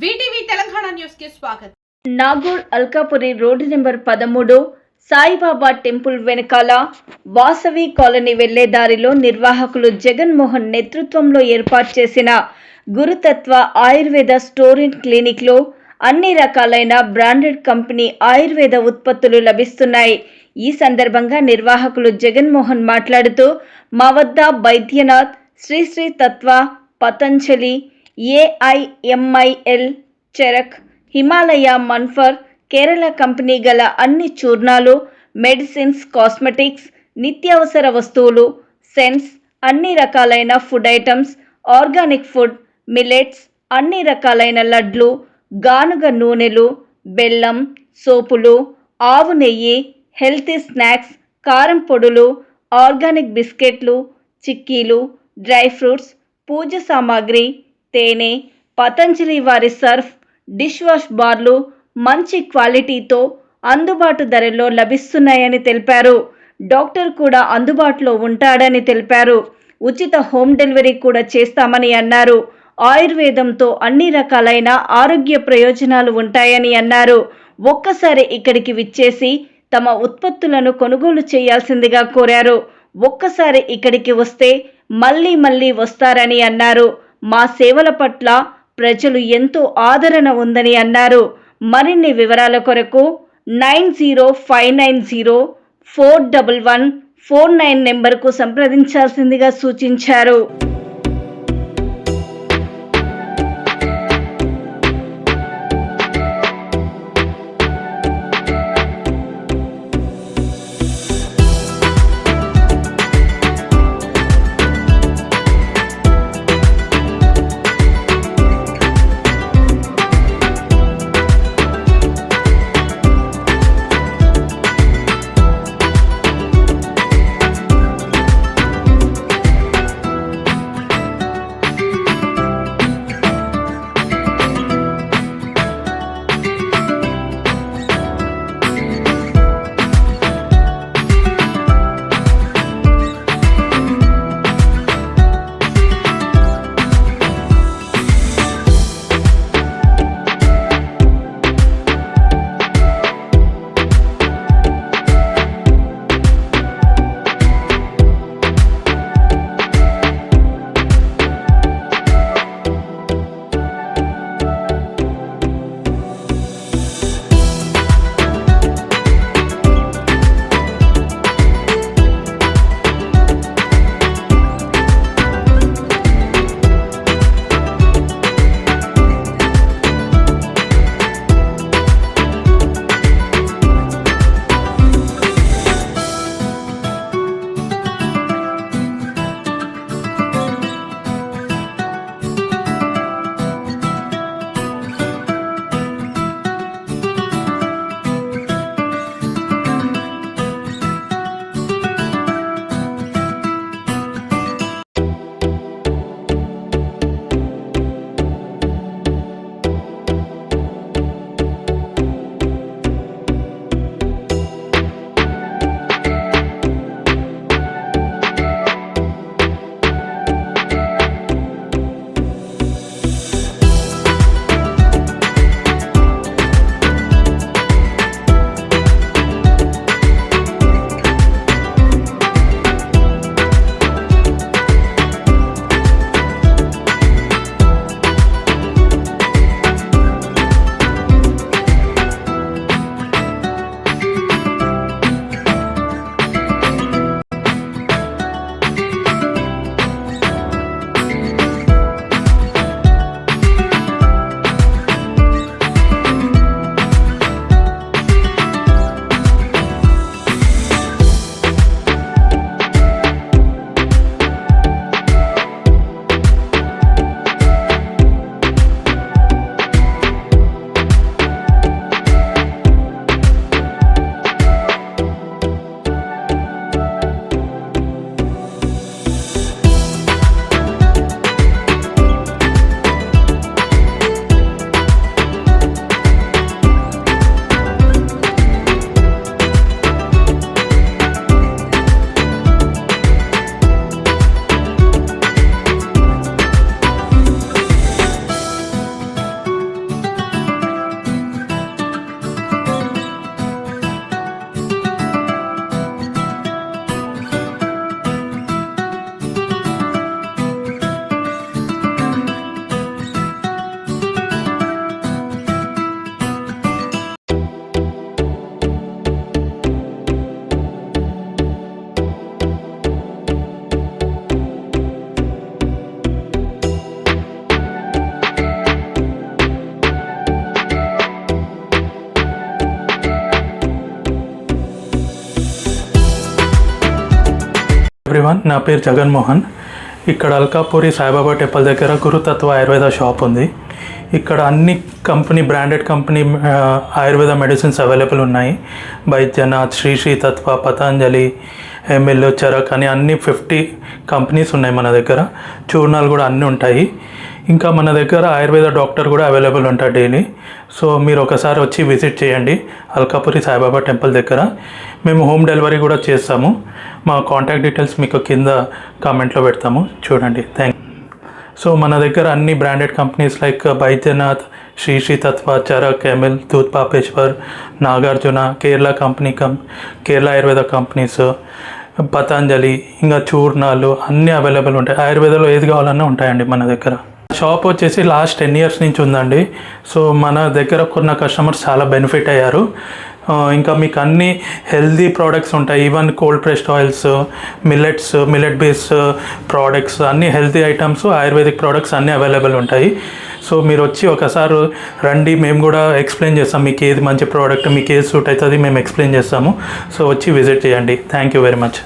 VTV Telangana news కి స్వాగతం. Nagole Alkapuri road number 13 Saibaba temple వెనకాల వాసవి కాలనీ వెళ్లే దారిలో నిర్వాహకులు జగన్మోహన్ నేతృత్వంలో ఏర్పాటు చేసిన గురుతత్వ ఆయుర్వేద స్టోర్ అండ్ క్లినిక్ లో అన్ని రకాలైన బ్రాండెడ్ కంపెనీ ఆయుర్వేద ఉత్పత్తులు లభిస్తున్నాయి. ఈ సందర్భంగా నిర్వాహకులు జగన్మోహన్ మాట్లాడుతూ మా వద్ద బైద్యనాథ్, శ్రీ శ్రీ తత్వ, పతంజలి, AIMIL, చరక్, హిమాలయ, మన్ఫర్, కేరళ కంపెనీ గల అన్ని చూర్ణాలు, మెడిసిన్స్, కాస్మెటిక్స్, నిత్యావసర వస్తువులు, సెన్స్, అన్ని రకాలైన food items, organic food, millets, అన్ని రకాలైన లడ్లు, గానుగ నూనెలు, బెల్లం, సోపులు, ఆవు నెయ్యి, హెల్తీ స్నాక్స్, కారం పొడులు, ఆర్గానిక్ బిస్కెట్లు, చిక్కీలు, డ్రై ఫ్రూట్స్, పూజ సామాగ్రి, తేనె, పతంజలి వారి సర్ఫ్, డిష్ వాష్ బార్లు మంచి క్వాలిటీతో అందుబాటు ధరల్లో లభిస్తున్నాయని తెలిపారు. డాక్టర్ కూడా అందుబాటులో ఉంటాడని తెలిపారు. ఉచిత హోమ్ డెలివరీ కూడా చేస్తామని అన్నారు. ఆయుర్వేదంతో అన్ని రకాలైన ఆరోగ్య ప్రయోజనాలు ఉంటాయని అన్నారు. ఒక్కసారి ఇక్కడికి విచ్చేసి తమ ఉత్పత్తులను కొనుగోలు చేయాల్సిందిగా కోరారు. ఒక్కసారి ఇక్కడికి వస్తే మళ్ళీ మళ్ళీ వస్తారని అన్నారు. మా సేవల పట్ల ప్రజలు ఎంతో ఆదరణ ఉందని అన్నారు. మరిన్ని వివరాల కొరకు 9059041149 నెంబర్కు సంప్రదించాల్సిందిగా సూచించారు. నా పేరు జగన్మోహన్. ఇక్కడ అల్కాపూరి సాయిబాబా టెంపుల్ దగ్గర గురుతత్వ ఆయుర్వేద షాప్ ఉంది. ఇక్కడ అన్ని branded company Ayurveda medicines available ఉన్నాయి. బైద్యనాథ్, శ్రీ తత్వ, పతంజలి, ఎంఎల్, చరక్ అని అన్ని 50 కంపెనీస్ ఉన్నాయి మన దగ్గర. చూర్ణాలు కూడా అన్నీ ఉంటాయి. ఇంకా మన దగ్గర ఆయుర్వేద డాక్టర్ కూడా అవైలబుల్ ఉంటారు డైలీ. సో మీరు ఒకసారి వచ్చి విజిట్ చేయండి అల్కాపూరి సాయిబాబా టెంపుల్ దగ్గర. మేము హోమ్ డెలివరీ కూడా చేస్తాము. మా కాంటాక్ట్ డీటెయిల్స్ మీకు కింద కామెంట్లో పెడతాము, చూడండి. సో మన దగ్గర అన్ని branded companies like Baidyanath, Shri Tattva, Charak, ML, Dhootapapeshwar, Nagarjuna, Kerala Ayurveda companies, Patanjali, ఇంకా చూర్ణాలు అన్నీ అవైలబుల్ ఉంటాయి. ఆయుర్వేదంలో ఏది కావాలన్నా ఉంటాయండి మన దగ్గర. షాప్ వచ్చేసి లాస్ట్ 10 years నుంచి ఉందండి. సో మన దగ్గర కొన్న కస్టమర్స్ చాలా బెనిఫిట్ అయ్యారు. ఇంకా మీకు అన్ని హెల్దీ ప్రోడక్ట్స్ ఉంటాయి. Even cold pressed oils, millet based products, అన్ని హెల్తీ ఐటమ్స్, ఆయుర్వేదిక్ ప్రోడక్ట్స్ అన్నీ అవైలబుల్ ఉంటాయి. సో మీరు వచ్చి ఒకసారి రండి, మేము కూడా ఎక్స్ప్లెయిన్ చేస్తాం. మీకు ఏది మంచి ప్రోడక్ట్, మీకు ఏది సూట్ అవుతుంది మేము ఎక్స్ప్లెయిన్ చేస్తాము. సో వచ్చి విజిట్ చేయండి. Thank you very much.